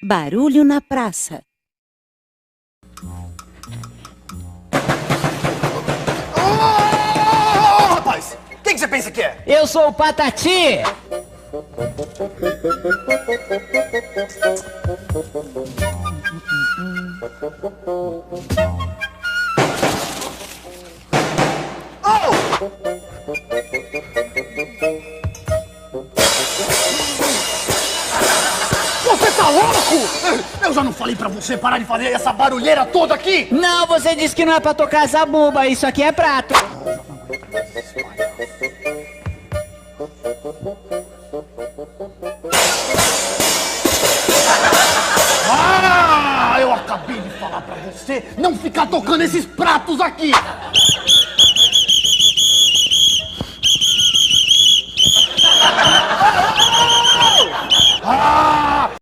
Barulho na praça. Oh, rapaz! Quem que você pensa que é? Eu sou o Patati! Você tá louco? Eu já não falei pra você parar de fazer essa barulheira toda aqui? Não, você disse que não é pra tocar essa bomba, isso aqui é prato. Ah, eu acabei de falar pra você não ficar tocando esses pratos aqui!